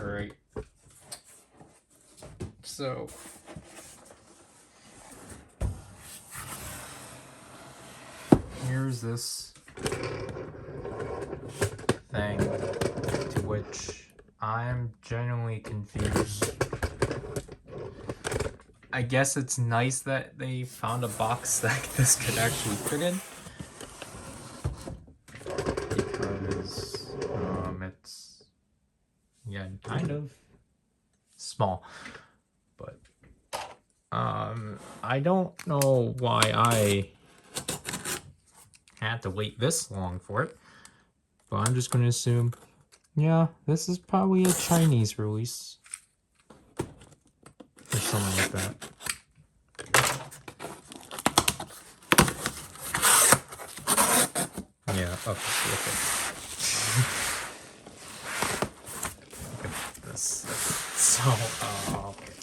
Alright. So here's this thing to which I'm genuinely confused. I guess it's nice that they found a box that this could actually fit in. Because it's, yeah, kind of small. But I don't know why I had to wait this long for it. But I'm just going to assume, yeah, this is probably a Chinese release. Or something like that. Yeah, okay. Look at this. So, okay.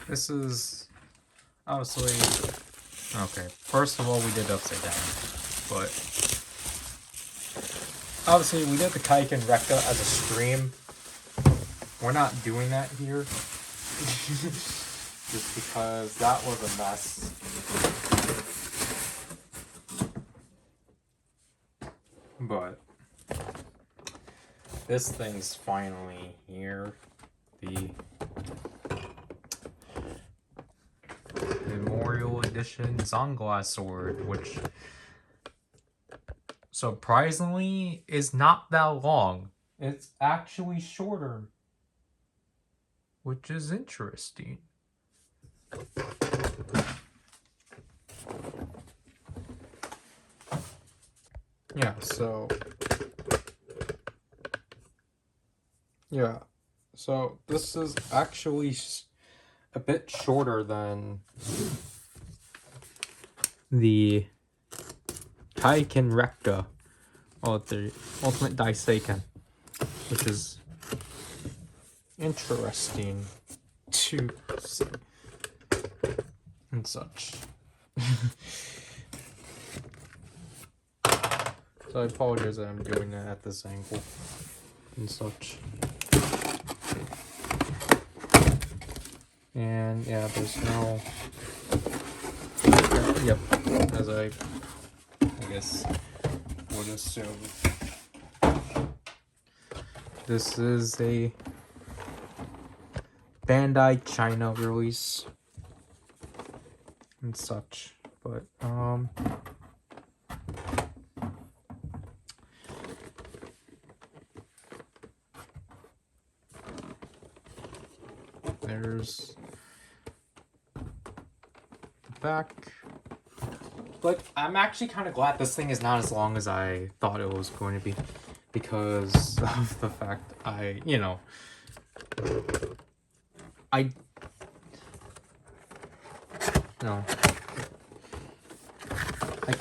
This is obviously, okay, first of all, we did upside down, but obviously we did the Kaiken Rekka as a stream. We're not doing that here. Just because that was a mess. But this thing's finally here. The Memorial Edition ZanglasSword, which surprisingly is not that long. It's actually shorter, which is interesting. Yeah, so this is actually a bit shorter than the Kaiken Rekka, or the Ultimate Daiseiken, which is interesting to see and such. So I apologize that I'm doing that at this angle and such. And yeah, there's no, yep, as I guess would assume. This is a Bandai China release and such, but there's the back. Like, I'm actually kind of glad this thing is not as long as I thought it was going to be, because of the fact I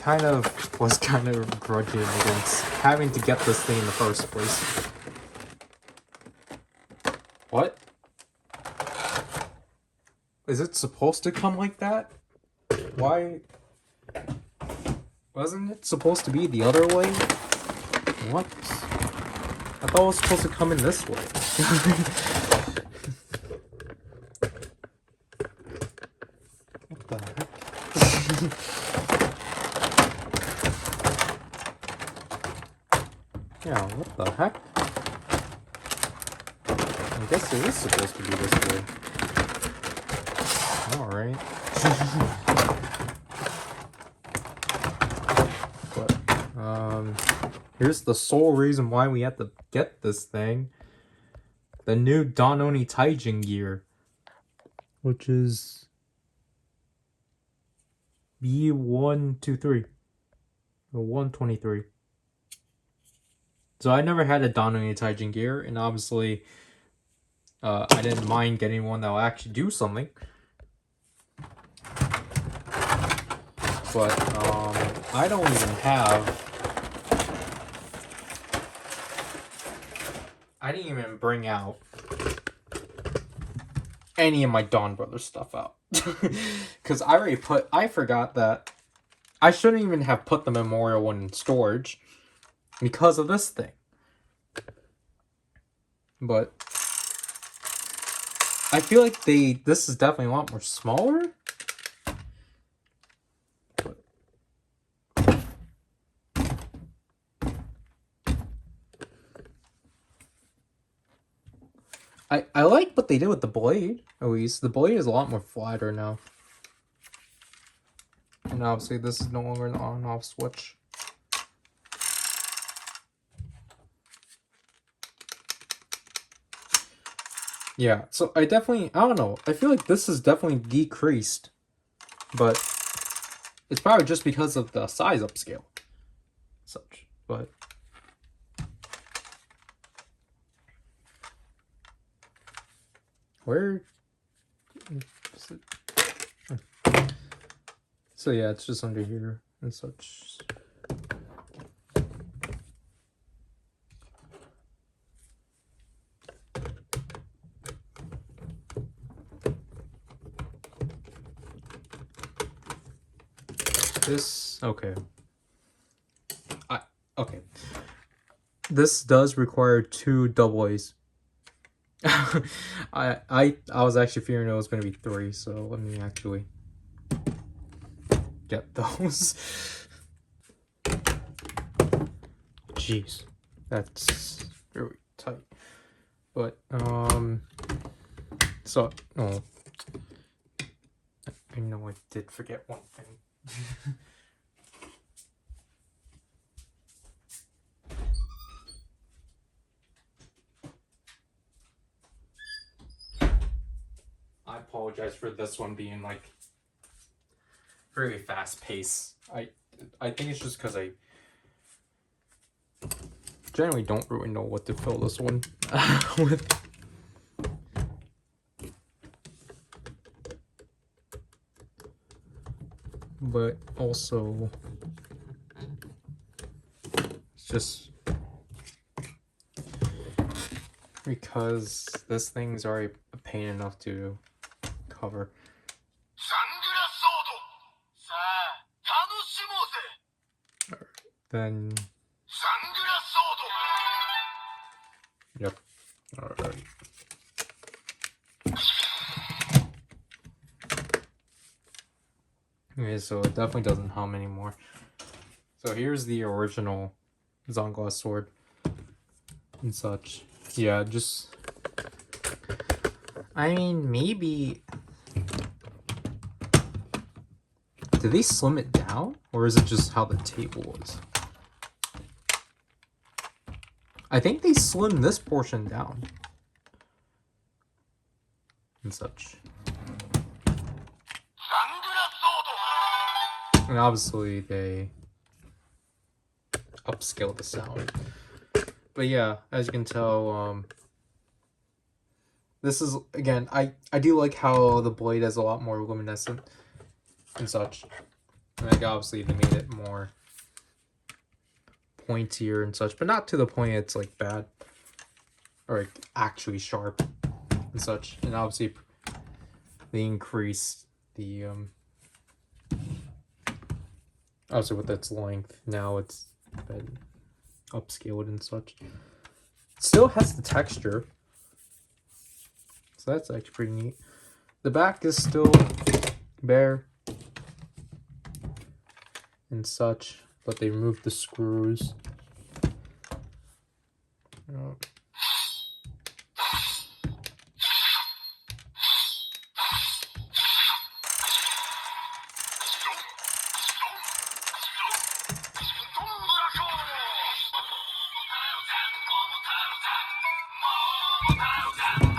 kind of was kind of grudging against having to get this thing in the first place. What? Is it supposed to come like that? Why? Wasn't it supposed to be the other way? What? I thought it was supposed to come in this way. What the heck? Yeah, what the heck? I guess it is supposed to be this way. Alright. But, here's the sole reason why we have to get this thing. The new Danoni Taijin gear. Which is B123. Or 123. So I never had a Danoni Taijin gear, and obviously I didn't mind getting one that will actually do something. But I don't even have, I didn't even bring out any of my Donbrothers stuff out. Because I forgot that I shouldn't even have put the memorial one in storage because of this thing. But I feel like this is definitely a lot more smaller. I like what they did with the blade, at least. The blade is a lot more flatter now. And obviously this is no longer an on-off switch. Yeah, so I don't know. I feel like this is definitely decreased. But it's probably just because of the size upscale. Such, but... Where is it? So yeah, it's just under here and such. This, okay. Okay. This does require 2 double A's. I was actually fearing it was going to be 3, so let me actually get those. Jeez, that's very tight. But so I know I did forget one thing. I apologize for this one being like very fast pace. I think it's just because I generally don't really know what to fill this one with. But also it's just because this thing's already a pain enough to cover. Then yep. Alright. Okay, so it definitely doesn't hum anymore. So here's the original ZanglasSword and such. Yeah, just... I mean, maybe... Did they slim it down? Or is it just how the table was? I think they slimmed this portion down. And such. And obviously they upscaled the sound. But yeah, as you can tell, this is, again, I do like how the blade is a lot more luminescent and such. Like, obviously they made it more pointier and such, but not to the point it's like bad or like actually sharp and such. And obviously they increased the also with its length. Now it's been upscaled and such. It still has the texture, so that's actually pretty neat. The back is still bare and such, but they removed the screws.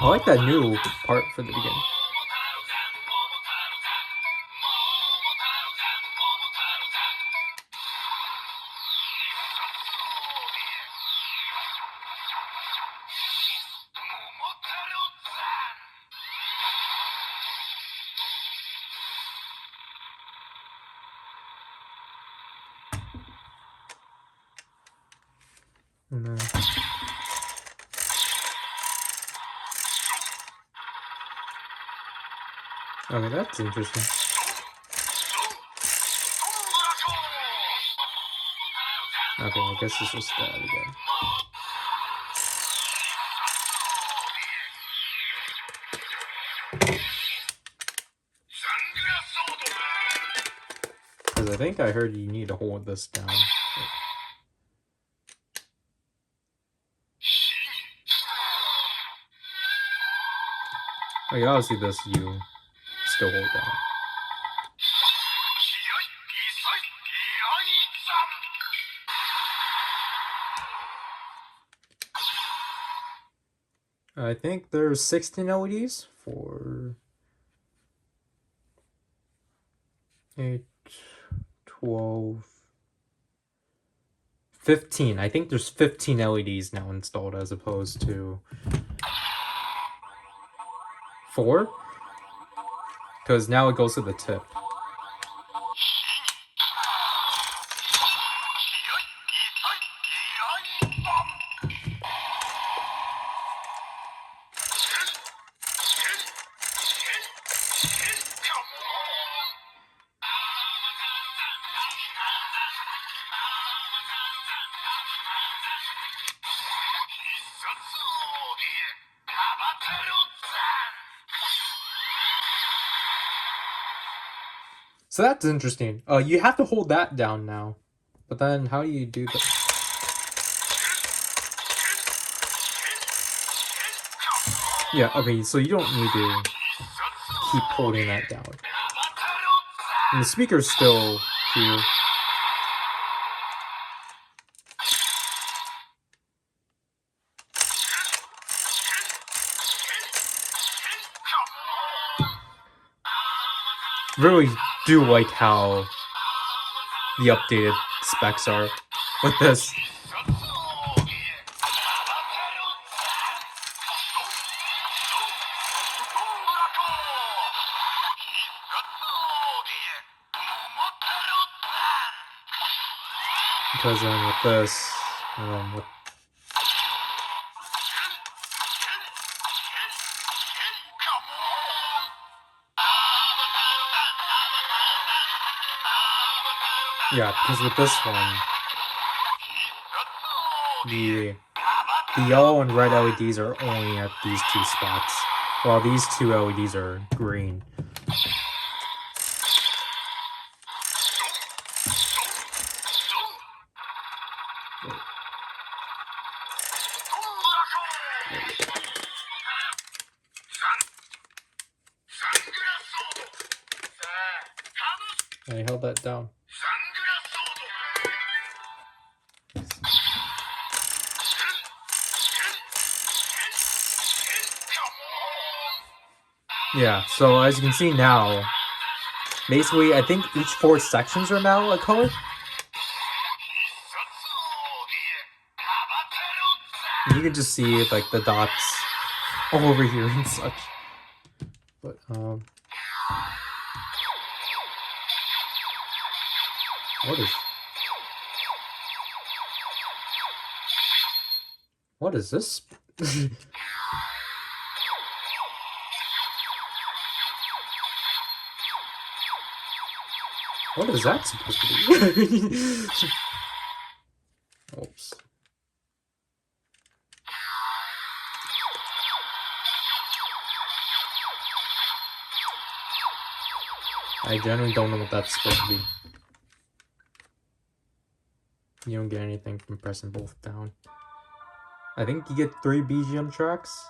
I like that new part for the beginning. And then... Okay, that's interesting. Okay, I guess it's just that again. Because I think I heard you need to hold this down. Like, obviously this you still hold down. I think there's 16 LEDs for 8, 12, 15. I think there's 15 LEDs now installed as opposed to 4. Because now it goes to the tip. So that's interesting. You have to hold that down now. But then how do you do that? Yeah, okay, so you don't need to keep holding that down. And the speaker's still here. Really do like how the updated specs are with this. Because then with this, with yeah, because with this one, the yellow and red LEDs are only at these 2 spots, while these 2 LEDs are green. I held that down. Yeah, so as you can see now, basically I think each 4 sections are now a color. You can just see like the dots all over here and such. But what is this? What is that supposed to be? Oops. I generally don't know what that's supposed to be. You don't get anything from pressing both down. I think you get 3 BGM tracks.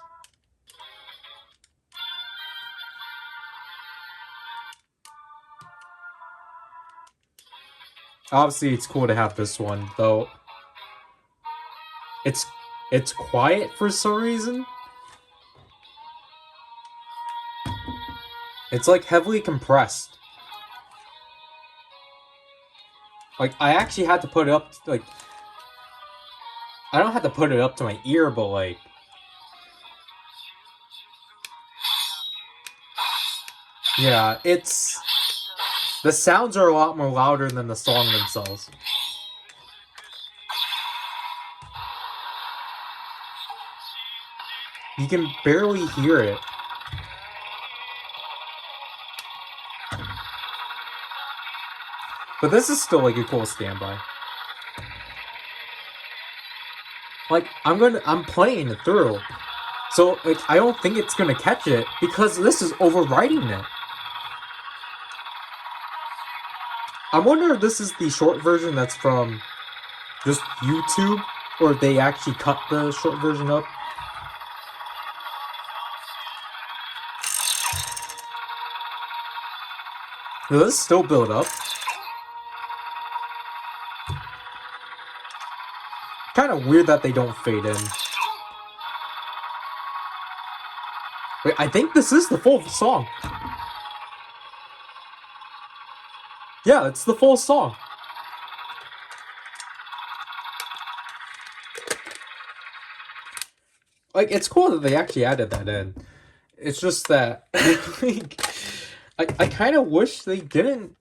Obviously, it's cool to have this one, though. It's quiet for some reason. It's like heavily compressed. Like I actually had to put it up. Like I don't have to put it up to my ear, but like. Yeah, it's... The sounds are a lot more louder than the song themselves. You can barely hear it. But this is still like a cool standby. Like, I'm playing it through. So, like, I don't think it's gonna catch it because this is overwriting it. I wonder if this is the short version that's from just YouTube, or if they actually cut the short version up. Does this still build up? Kind of weird that they don't fade in. Wait, I think this is the full song. Yeah, it's the full song. Like, it's cool that they actually added that in. It's just that, like, I kind of wish they didn't.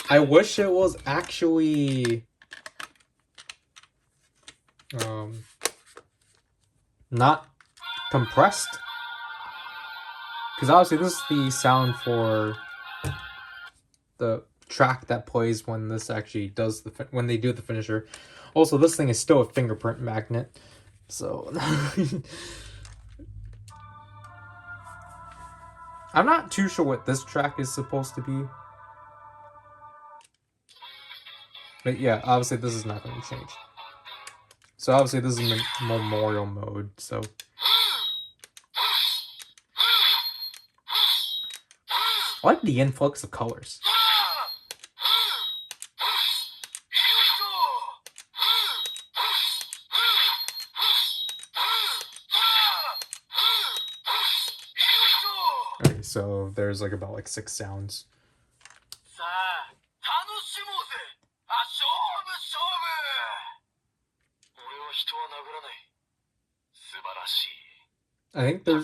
I wish it was actually not compressed, because obviously this is the sound for the track that plays when this actually does when they do the finisher. Also, this thing is still a fingerprint magnet, so I'm not too sure what this track is supposed to be. But yeah, obviously this is not going to change. So obviously this is memorial mode, so. I like the influx of colors. Okay, so there's like about like 6 sounds. I think there's.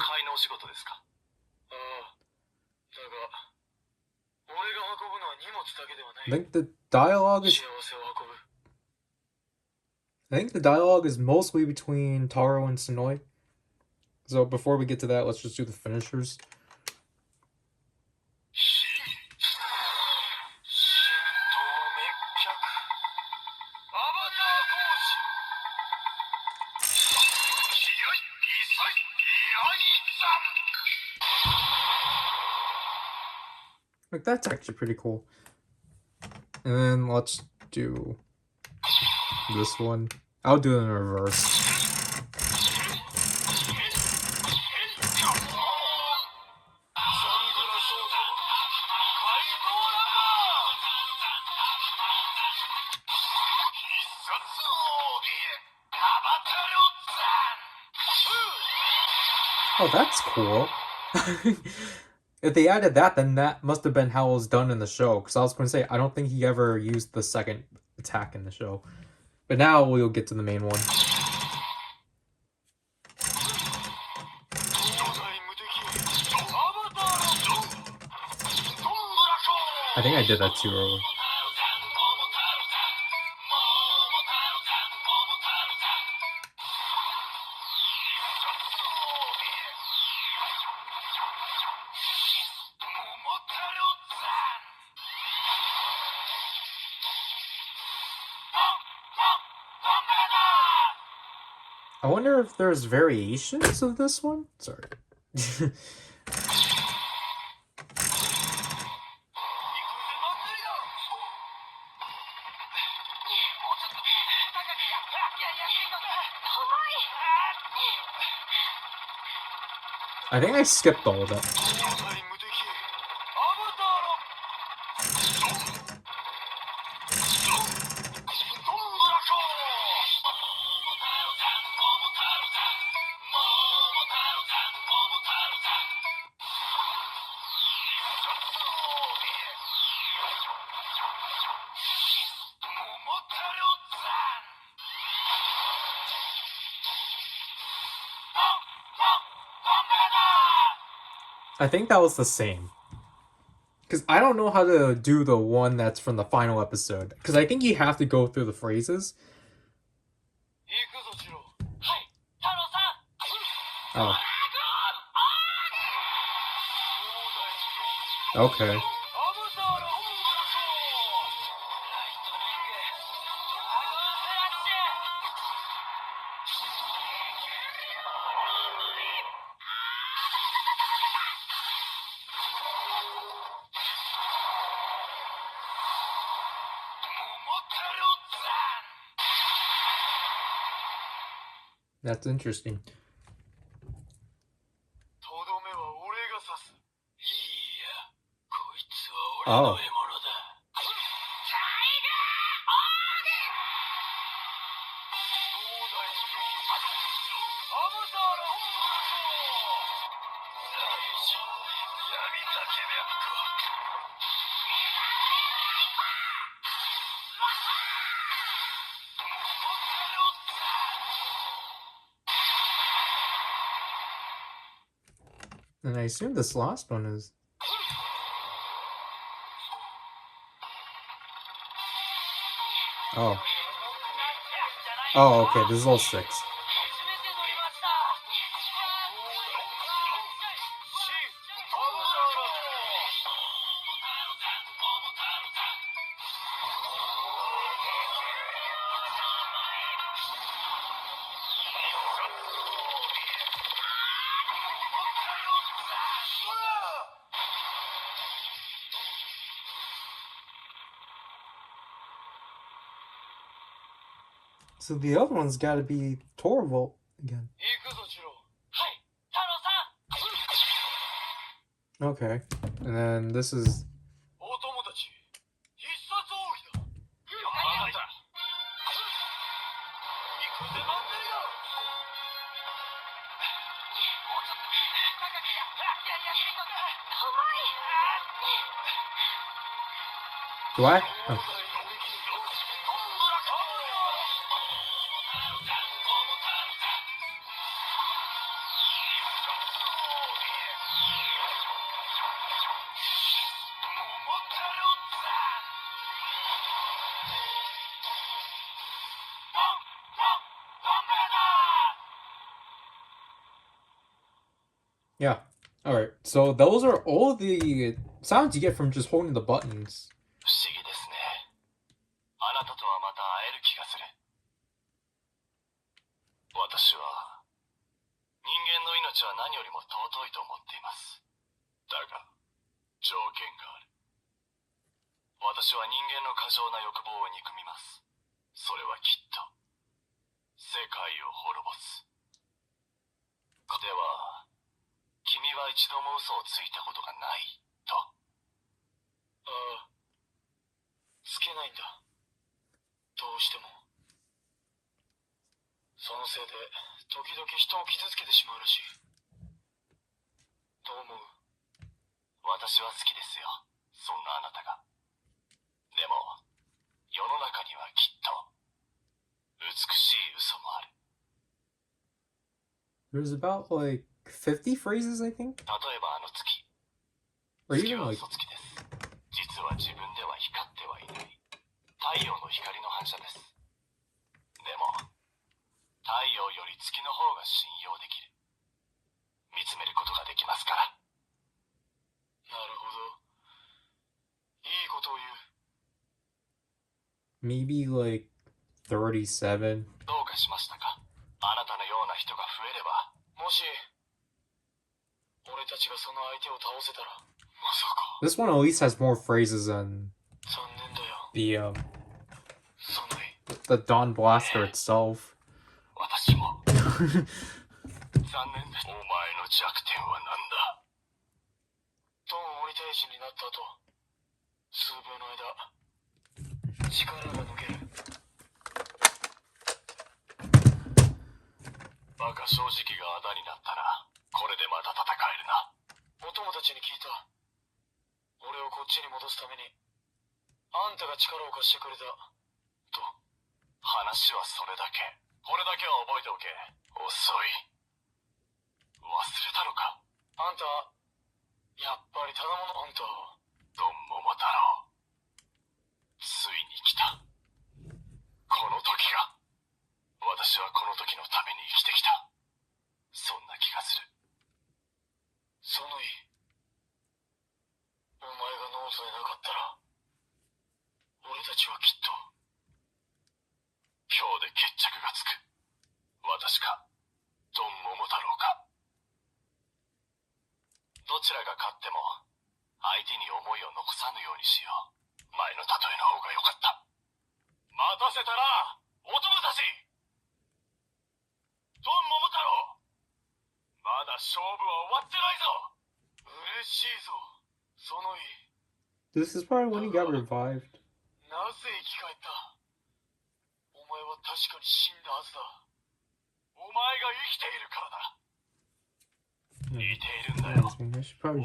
I think the dialogue is. I think the dialogue is mostly between Taro and Sonoi. So before we get to that, let's just do the finishers. Like, that's actually pretty cool. And then let's do this one. I'll do it in reverse. Oh, that's cool. If they added that, then that must have been how it was done in the show. Because I was going to say, I don't think he ever used the second attack in the show. But now we'll get to the main one. I think I did that too early. I wonder if there's variations of this one? Sorry. I think I skipped all of that. I think that was the same. Because I don't know how to do the one that's from the final episode. Because I think you have to go through the phrases. Oh. Okay. That's interesting. Oh. And I assume this last one is... Oh. Oh, okay, this is all 6. So the other one's gotta be Torvald again. Okay. And then this is... Do I? Oh. Yeah. Alright. So those are all the sounds you get from just holding the buttons. There's about like 50 phrases, I think. Or even like... Maybe like 37. This one at least has more phrases than the DonBlaster itself. This is probably when he got revived. I should probably...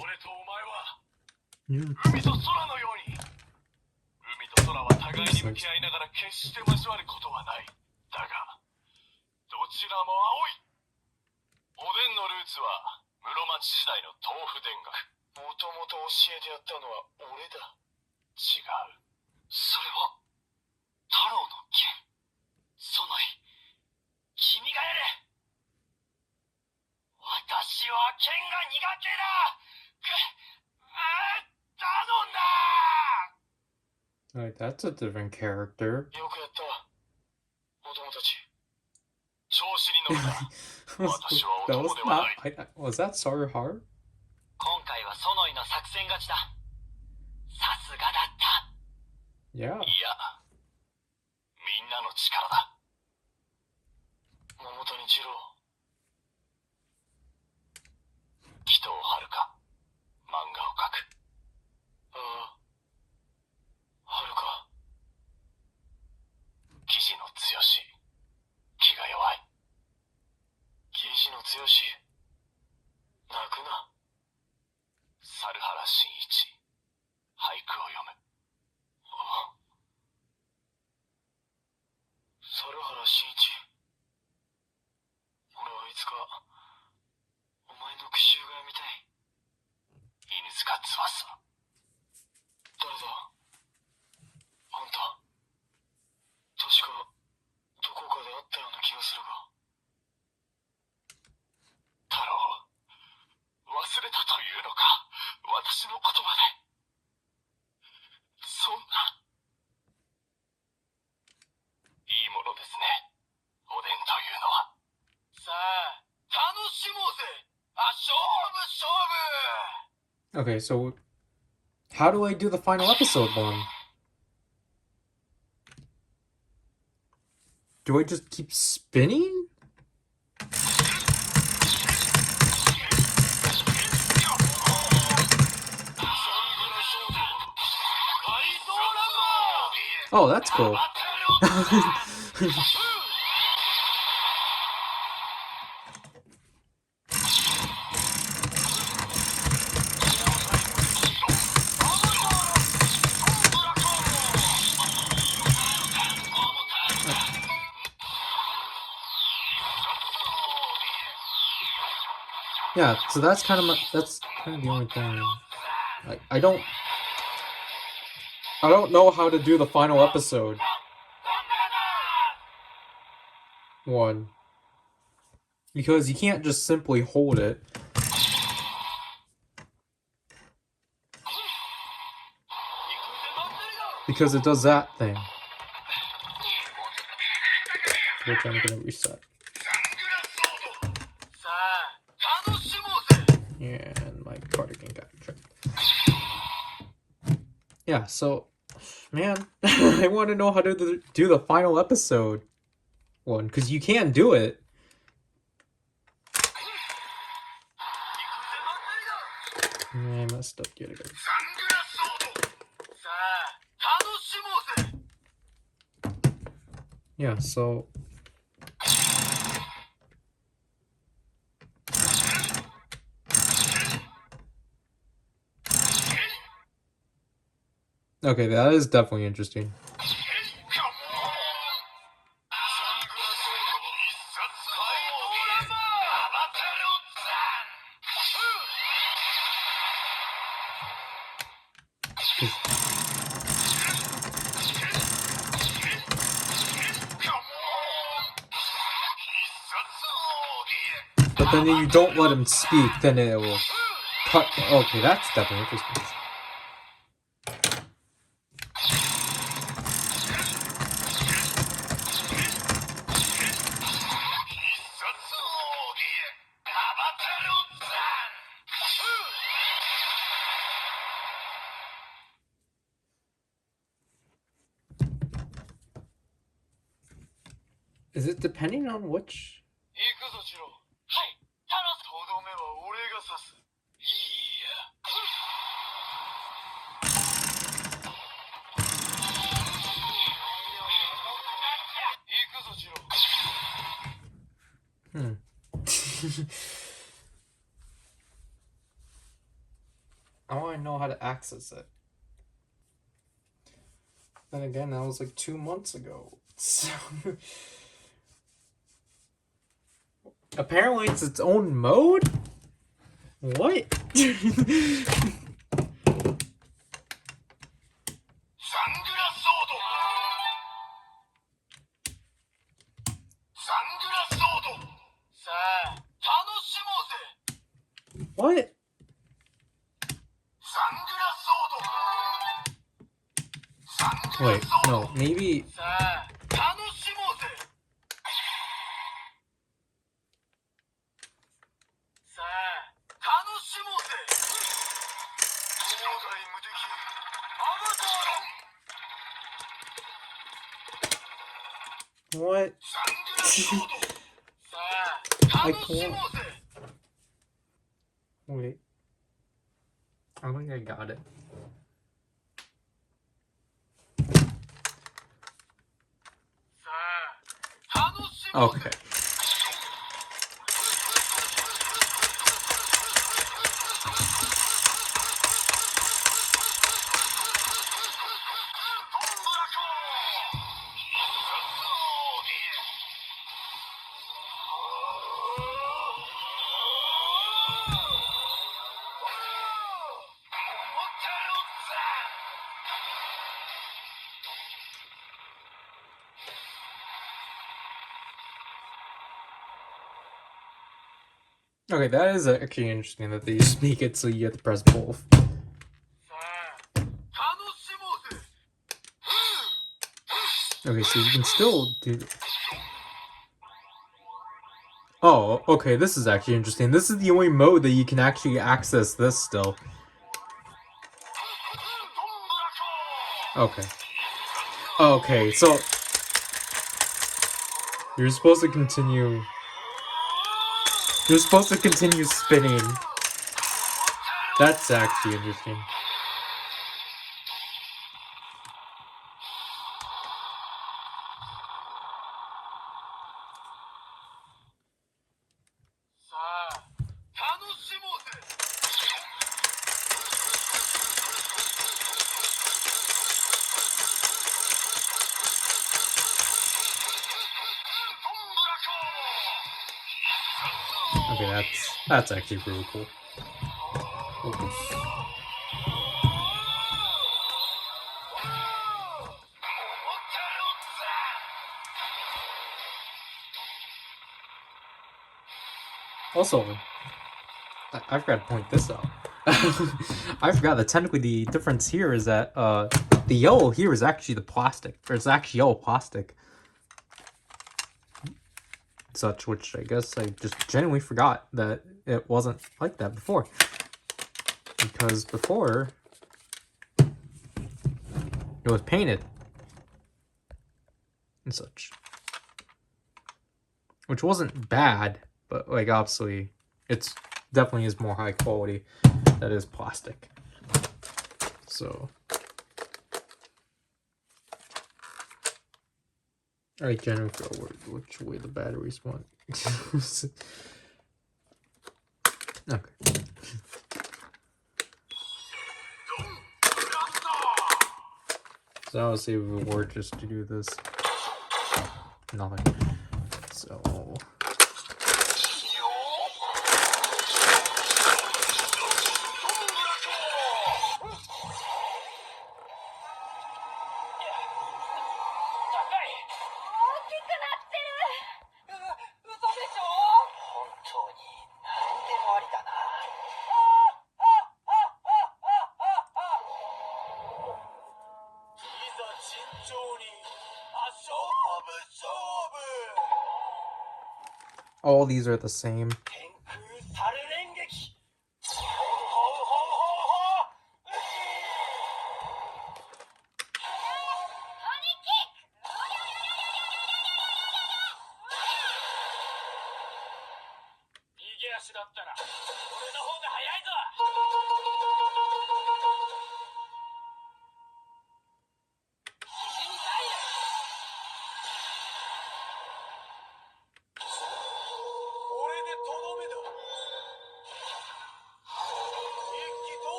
Alright, that's a different character. Was that Sorry Heart? Yeah. Okay, so how do I do the final episode one? Do I just keep spinning? Oh, that's cool. Yeah, so that's kind of the only thing. I don't know how to do the final episode one, because you can't just simply hold it. Because it does that thing. Which I'm gonna reset. And my cardigan got tripped. Yeah, so, man, I want to know how to do the final episode one, because you can do it. I messed up yet again. Yeah, so... Okay, that is definitely interesting. But then if you don't let him speak, then it will cut. Okay, that's definitely interesting. Is it depending on which? I want to know how to access it. Then again, that was like 2 months ago. So apparently it's its own mode? What? What? Wait, no, maybe... What? I can't... Wait. I think I got it. Okay. Okay, that is actually interesting that they speak it so you have to press both. Okay, so you can still do... Oh, okay, this is actually interesting. This is the only mode that you can actually access this still. Okay. Okay, so... You're supposed to continue... You're supposed to continue spinning. That's actually interesting. Okay, that's actually really cool. Oops. Also, I forgot to point this out. I forgot that technically the difference here is that the yellow here is actually the plastic. Or it's actually yellow plastic. Such, which I guess I just genuinely forgot that it wasn't like that before. Because before, it was painted. And such. Which wasn't bad, but like obviously, it's definitely is more high quality. That is plastic. So... I generally forget which way the batteries went. Okay. So I'll see if it were just to do this. Nothing. So... All these are the same.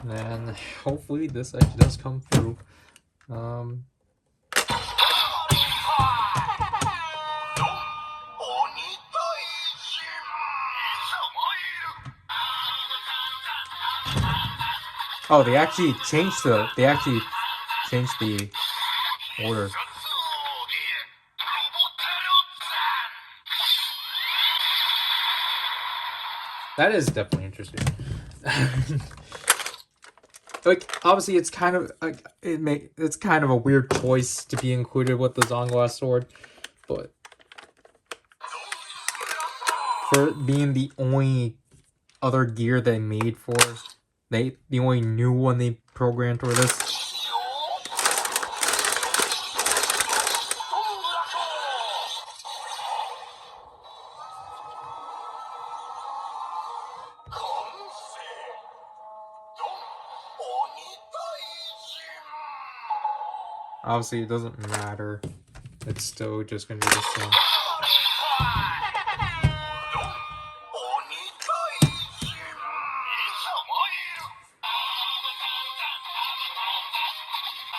And hopefully this actually does come through. Oh, they actually changed the order. That is definitely interesting. Like, obviously, it's kind of like it's kind of a weird choice to be included with the ZanglasSword, but for being the only other gear they made for the only new one they programmed for this. Obviously, it doesn't matter. It's still just gonna be the same.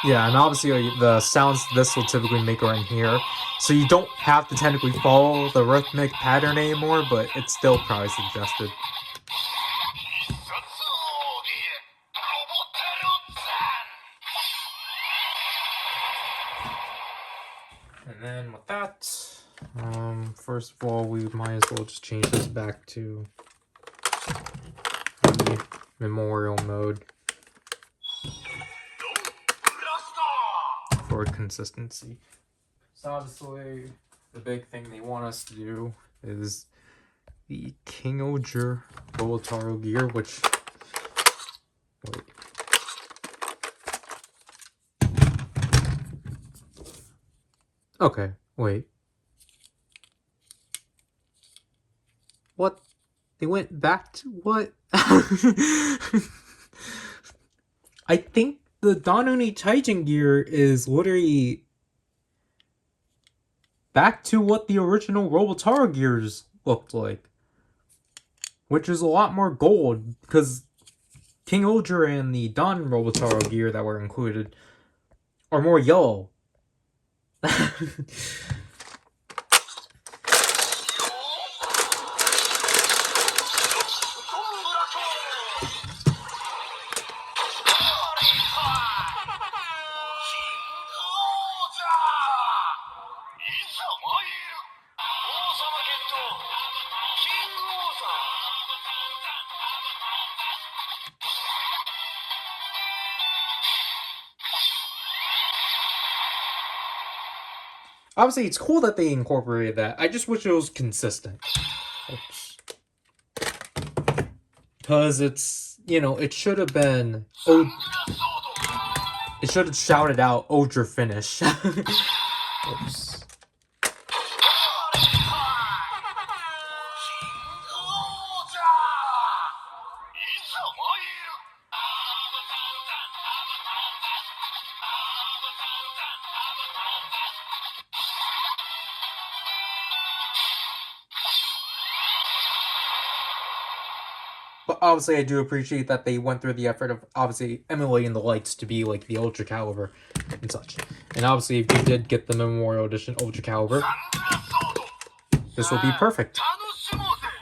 Yeah, and obviously the sounds this will typically make are in here, so you don't have to technically follow the rhythmic pattern anymore, but it's still probably suggested. And then with that, first of all, we might as well just change this back to the memorial mode for consistency. So obviously, the big thing they want us to do is the King-Ohger Bolataro gear, which... Wait. Okay, wait. What? They went back to what? I think the Danuni Taijin gear is literally back to what the original Robotaro gears looked like. Which is a lot more gold, because King-Ohger and the Don Robotaro gear that were included are more yellow. Obviously, it's cool that they incorporated that. I just wish it was consistent. Oops. Because it's, you know, it should have been... it should have shouted out, Ohger finish. Oops. But obviously, I do appreciate that they went through the effort of obviously emulating the lights to be like the Ultra Caliber and such. And obviously, if you did get the Memorial Edition Ultra Caliber, this will be perfect.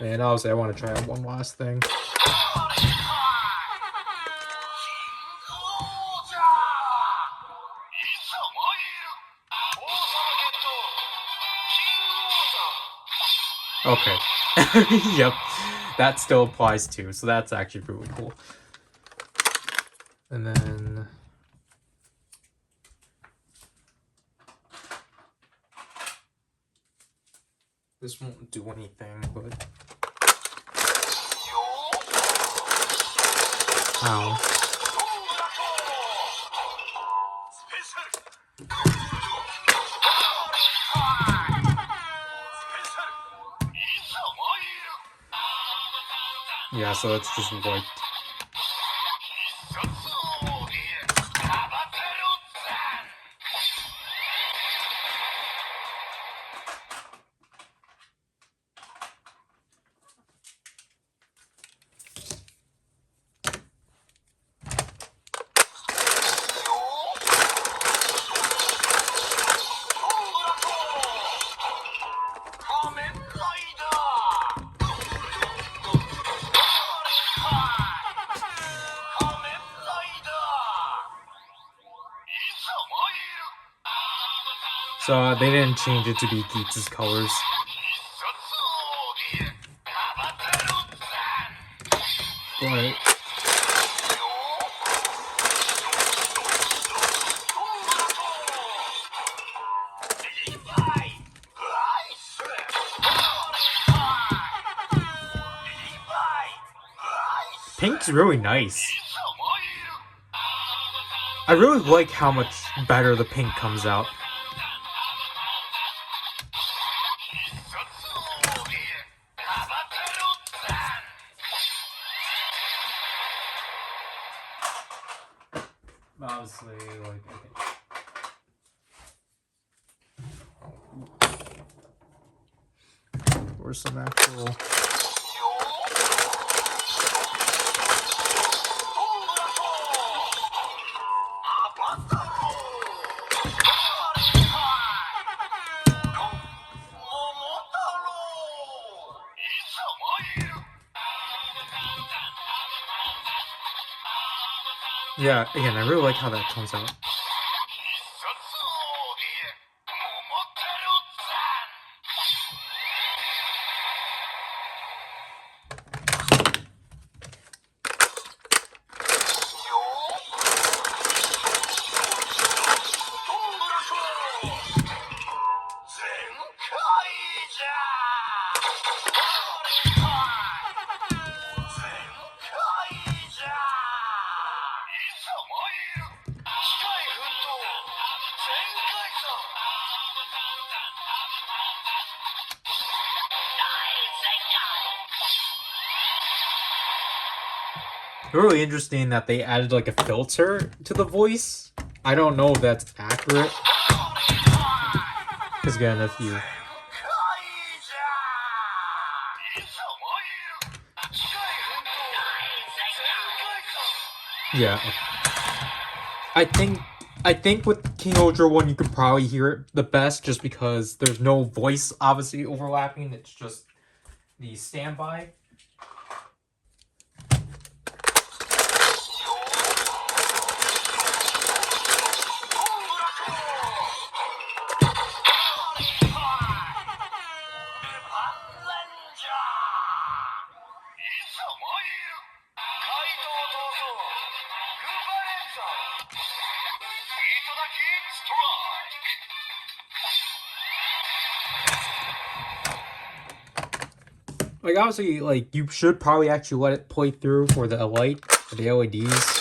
And obviously, I want to try out one last thing. Okay. Yep. That still applies too, so that's actually really cool. And then... this won't do anything, but... Ow. Yeah, so it's just wiped. So they didn't change it to be Geats' colors. But Pink's really nice. I really like how much better the pink comes out. Obviously, like, or some actual. Yeah, again, I really like how that comes out. Really interesting that they added like a filter to the voice. I don't know if that's accurate. Because again, if you... Yeah. I think with the King-Ohger one you could probably hear it the best just because there's no voice obviously overlapping. It's just the standby. Like, obviously, like, you should probably actually let it play through for the light, for the LEDs.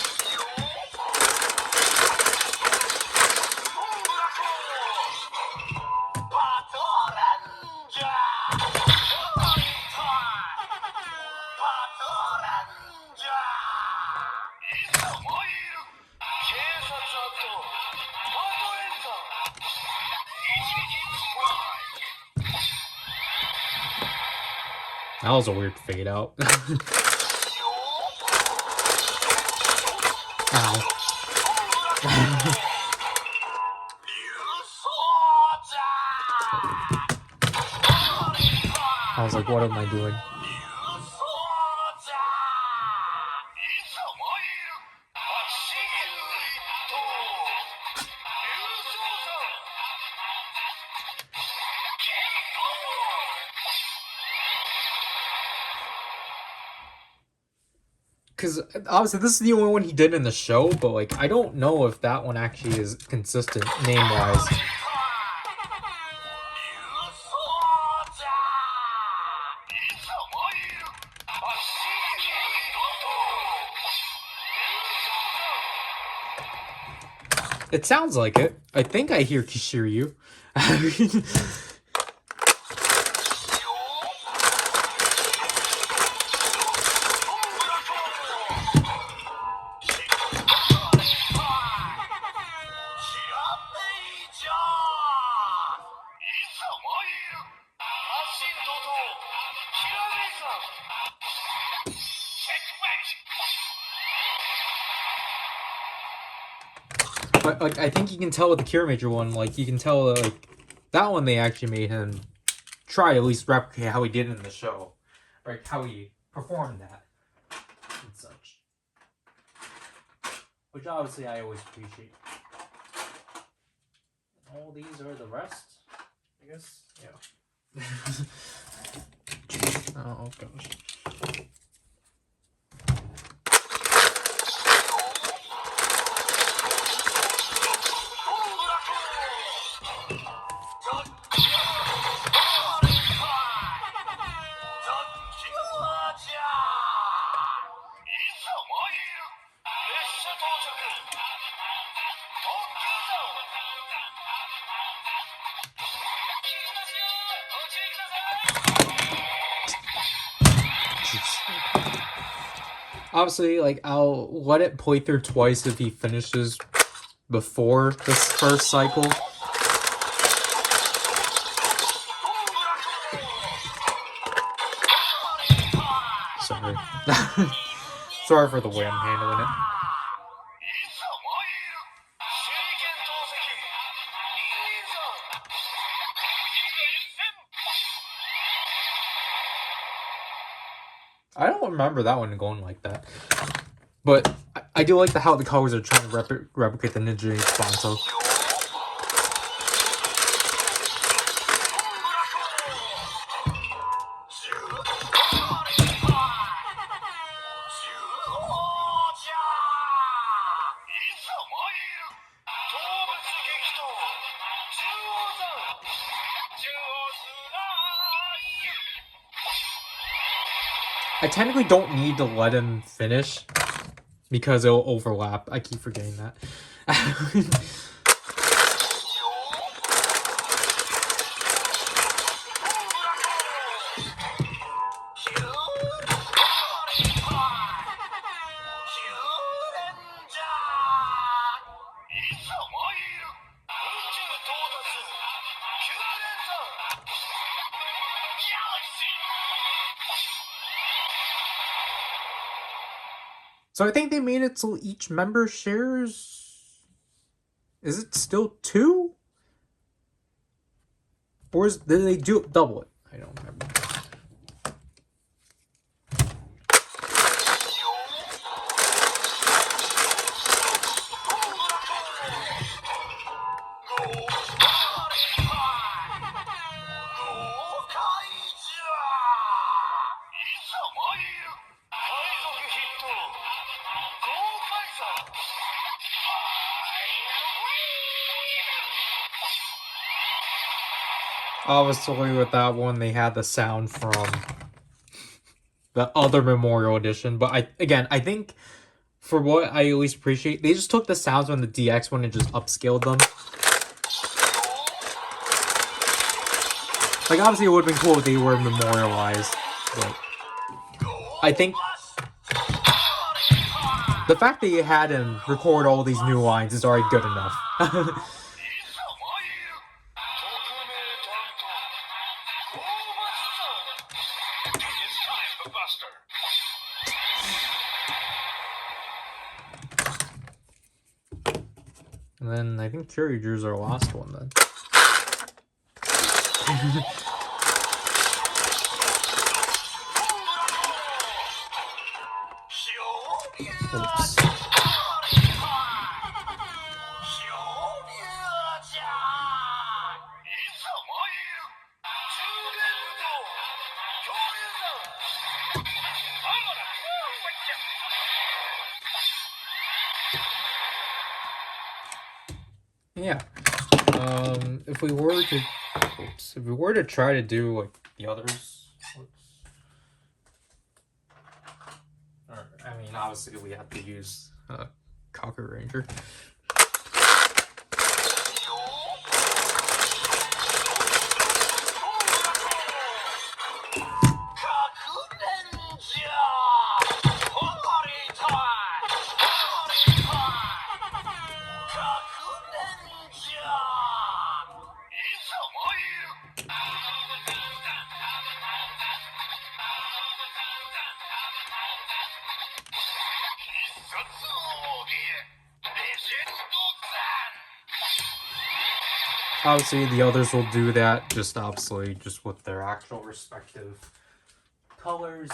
That was a weird fade out. Ow. I was like, what am I doing? Because obviously this is the only one he did in the show, but like I don't know if that one actually is consistent name-wise. It sounds like it. I think I hear Kishiryu. But like I think you can tell with the Cure Major one, like you can tell like that one they actually made him try to at least replicate how he did in the show. Like how he performed that and such. Which obviously I always appreciate. all these are the rest, I guess. Yeah. Oh gosh. Obviously, like, I'll let it play through twice if he finishes before this first cycle. Sorry. Sorry for the way I'm handling it. I don't remember that one going like that. But I do like how the colors are trying to replicate the Ninja Sponsor. I technically don't need to let him finish because it'll overlap. I keep forgetting that. So I think they made it so each member shares... Is it still 2? Or did they double it? I don't remember. Obviously, with that one, they had the sound from the other Memorial Edition. But I think for what I at least appreciate, they just took the sounds from the DX one and just upscaled them. Like, obviously, it would have been cool if they were memorialized. But I think the fact that you had him record all these new lines is already good enough. And then I think King-Ohger's our last one then. Oops. Yeah. If we were to try to do like the others, I mean, obviously we have to use Cocker Ranger. Obviously, the others will do that, just with their actual respective colors.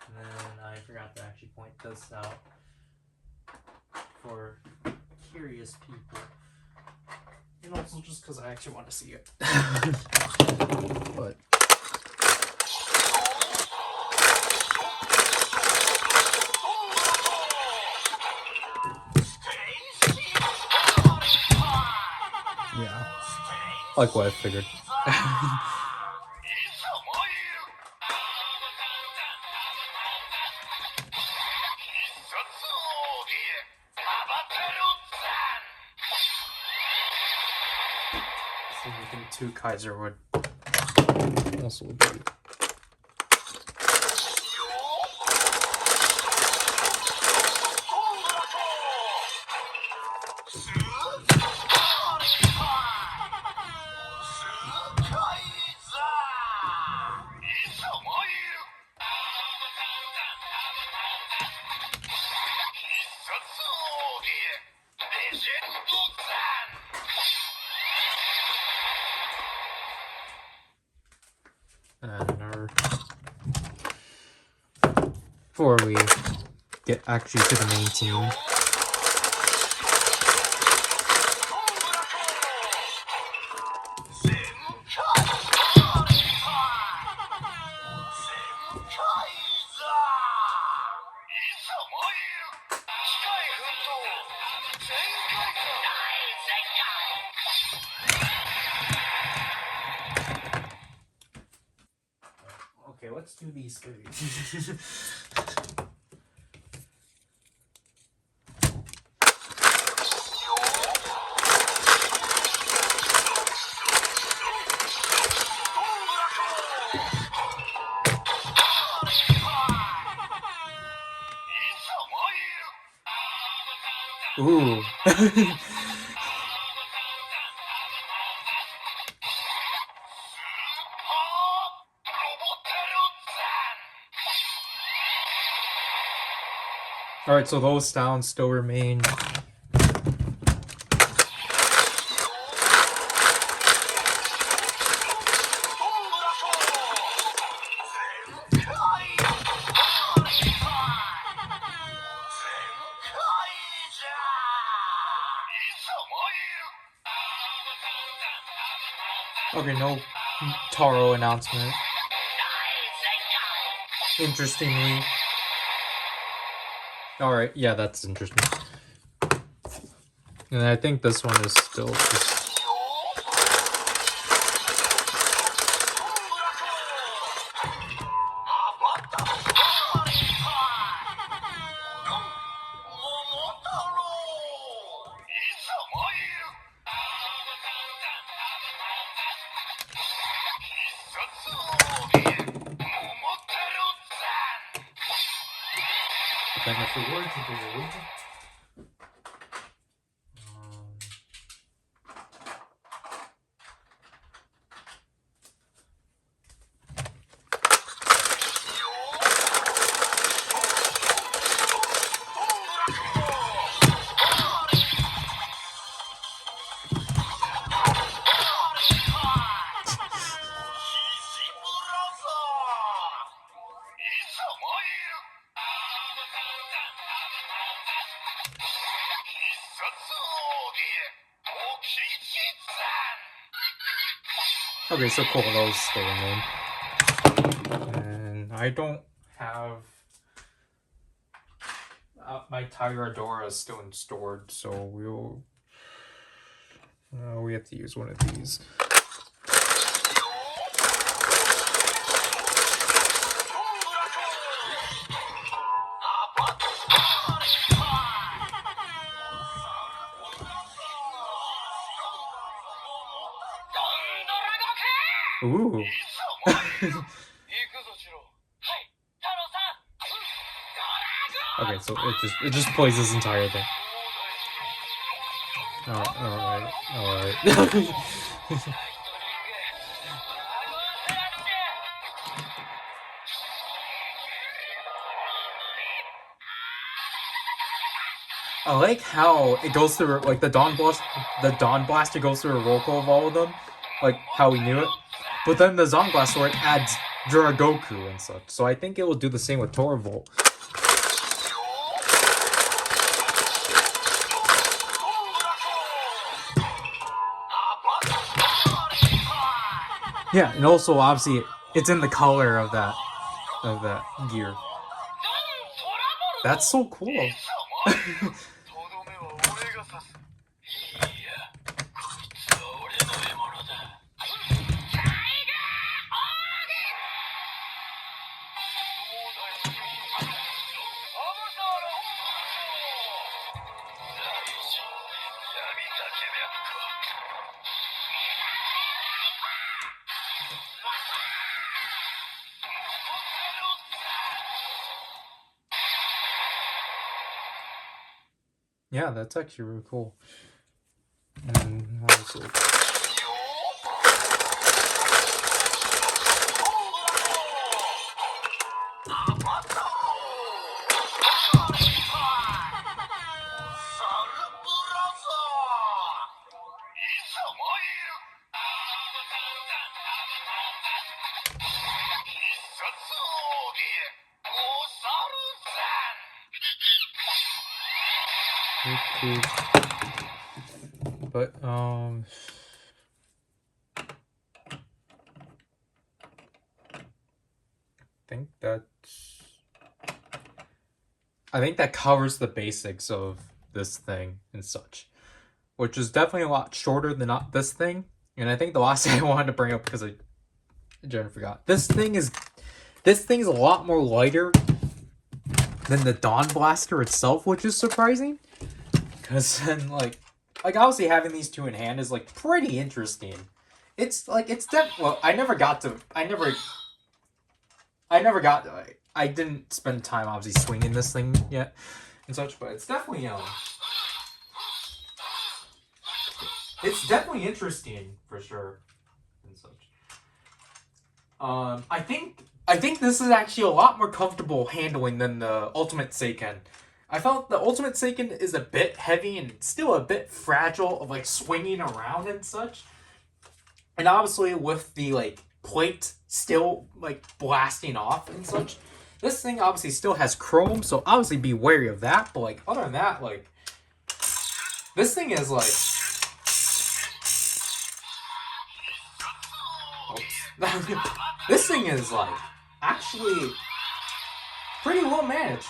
And then I forgot to actually point this out for curious people. And also just because I actually want to see it. But yeah, like what I figured. So I think 2 Kaiser would Also be. And our, before we get actually to the main team. Okay, let's do these 3. Ooh. Alright, so those sounds still remain. Okay, no Taro announcement. Interestingly. Alright, yeah, that's interesting. And I think this one is still just... Then if we were to do... Okay, so cool, those still remain. And I don't have... my Tiger Adora is still stored, so we'll... we have to use one of these. Ooh. Okay, so it just plays this entire thing. Alright. I like how it goes through, like, the DonBlaster goes through a roll call of all of them, like how we knew it. But then the ZanglasSword adds Dragoku and such, so I think it will do the same with Torvald. Yeah, and also obviously it's in the color of that gear. That's so cool. Yeah, that's actually really cool. And obviously, cool. But I think that covers the basics of this thing and such, which is definitely a lot shorter than not this thing. And I think the last thing I wanted to bring up because I generally forgot. This thing is a lot more lighter than the DonBlaster itself, which is surprising. Because then like obviously having these two in hand is like pretty interesting. It's like well, I didn't spend time obviously swinging this thing yet and such, but it's definitely it's definitely interesting for sure and such. I think this is actually a lot more comfortable handling than the Ultimate Seiken. I felt the Ultimate Seiken is a bit heavy and still a bit fragile of like swinging around and such. And obviously with the like plate still like blasting off and such, this thing obviously still has chrome, so obviously be wary of that. But like other than that, like this thing is like this thing is like actually pretty well managed.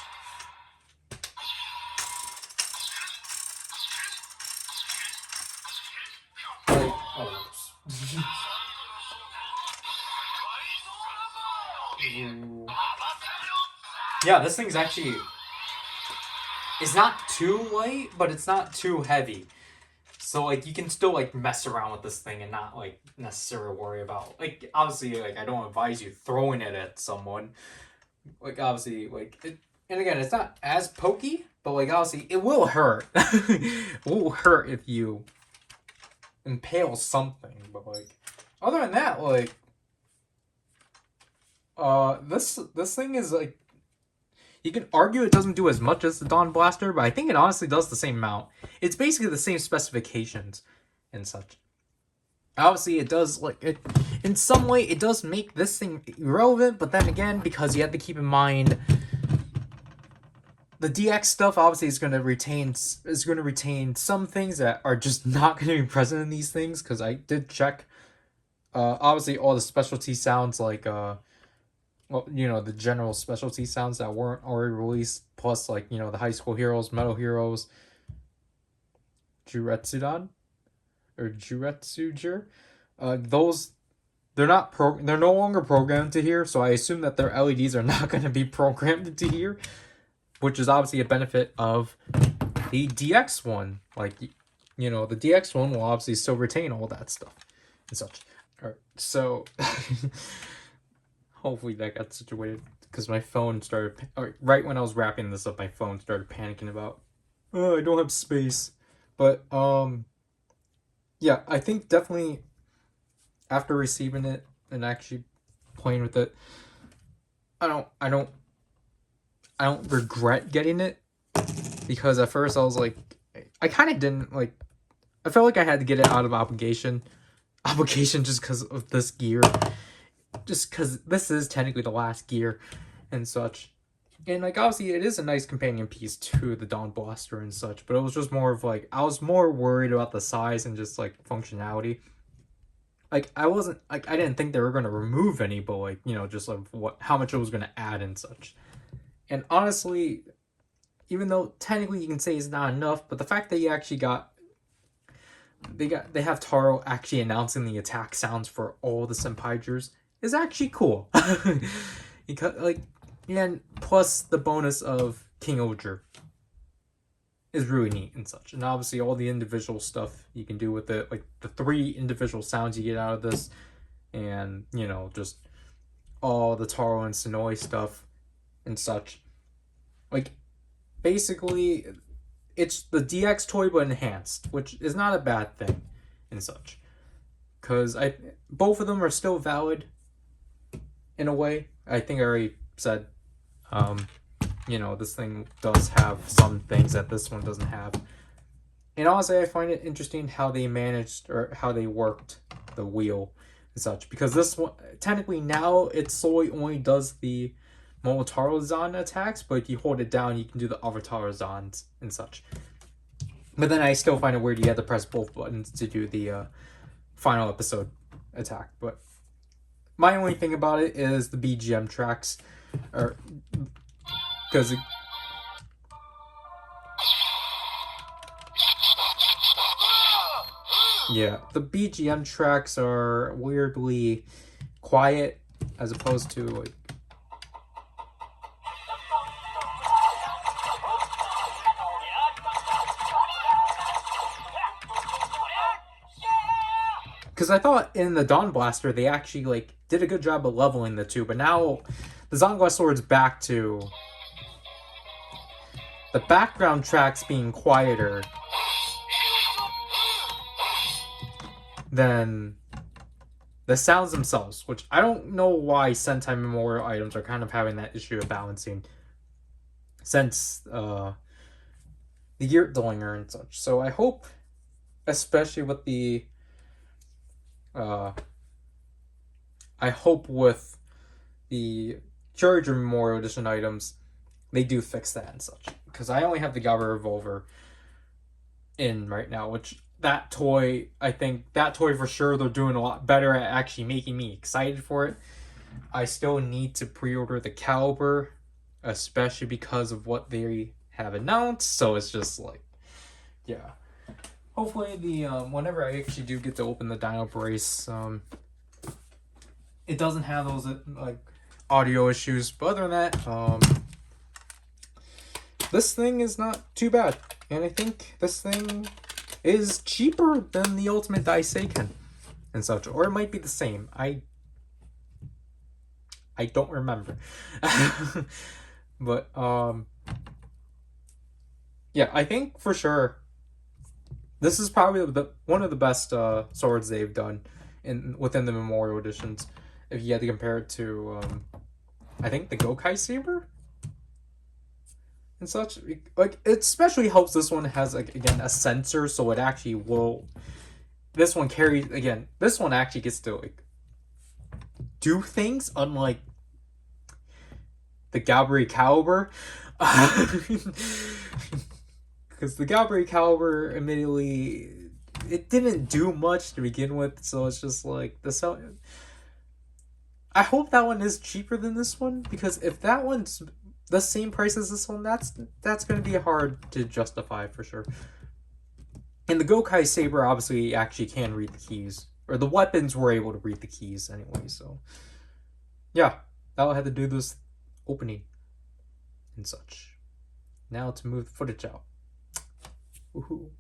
Like, yeah, this thing's actually, it's not too light, but it's not too heavy. So like you can still like mess around with this thing and not like necessarily worry about like obviously like I don't advise you throwing it at someone. Like obviously like it, and again it's not as pokey, but like obviously it will hurt. It will hurt if you impale something, but like other than that, like this thing is like, you can argue it doesn't do as much as the DonBlaster, but I think it honestly does the same amount. It's basically the same specifications and such. Obviously, it does like it in some way. It does make this thing irrelevant, but then again, because you have to keep in mind the DX stuff, obviously is going to retain some things that are just not going to be present in these things. Because I did check, obviously all the specialty sounds like well, you know, the general specialty sounds that weren't already released, plus like, you know, the High School Heroes, Metal Heroes, Juretsudan or Juretsuger, those they're no longer programmed to here, so I assume that their LEDs are not going to be programmed to here, which is obviously a benefit of the DX one. Like, you know, the DX one will obviously still retain all that stuff and such. All right, so hopefully that got situated, because my phone started, right when I was wrapping this up, my phone started panicking about, oh, I don't have space. But yeah, I think definitely after receiving it and actually playing with it, I don't regret getting it, because at first I was like, I kind of didn't like, I felt like I had to get it out of obligation just because of this gear, just because this is technically the last gear and such. And like obviously it is a nice companion piece to the DonBlaster and such, but it was just more of like, I was more worried about the size and just like functionality. like I wasn't like I didn't think they were gonna remove any, but like just like how much it was gonna add and such. And honestly, even though technically you can say it's not enough, but the fact that you actually they have Taro actually announcing the attack sounds for all the Senpaijers is actually cool. Because and plus the bonus of King-Ohger is really neat and such. And obviously all the individual stuff you can do with it, like the 3 individual sounds you get out of this, and just all the Taro and Sonoi stuff and such. Like basically it's the DX toy but enhanced, which is not a bad thing and such. Cause both of them are still valid in a way. I think I already said this thing does have some things that this one doesn't have. And honestly, I find it interesting how they managed or how they worked the wheel and such. Because this one, technically now, it solely only does the Momotaro-zan attacks, but if you hold it down, you can do the Avatar-zans and such. But then I still find it weird you have to press both buttons to do the final episode attack. But my only thing about it is the BGM tracks. Because yeah, the BGM tracks are weirdly quiet as opposed to like because I thought in the DonBlaster they actually like did a good job of leveling the two, but now the ZanglasSword's back to the background tracks being quieter than the sounds themselves, which I don't know why Sentai Memorial items are kind of having that issue of balancing since the Yurtlinger and such. So I hope, especially with the I hope with the Charger Memorial Edition items, they do fix that and such. Because I only have the Gabba Revolver in right now, which that toy, I think that toy for sure they're doing a lot better at actually making me excited for it. I still need to pre-order the Caliber, especially because of what they have announced. So it's just like, yeah. Hopefully the whenever I actually do get to open the Dino Brace, it doesn't have those like audio issues. But other than that, this thing is not too bad, and I think this thing is cheaper than the Ultimate Daiseiken and such, or it might be the same. I don't remember, but yeah, I think for sure this is probably one of the best swords they've done within the Memorial Editions. If you had to compare it to, I think the Gokai Saber and such, like it especially helps. This one has like again a sensor, so it actually will. This one carries again. This one actually gets to like do things, unlike the Gallery Caliber. Because the Gallery Caliber, admittedly, it didn't do much to begin with, so it's just like I hope that one is cheaper than this one, because if that one's the same price as this one, that's going to be hard to justify for sure. And the Gokai Saber obviously actually can read the keys, or the weapons were able to read the keys anyway. So yeah, that'll have to do this opening and such. Now to move the footage out. Woohoo.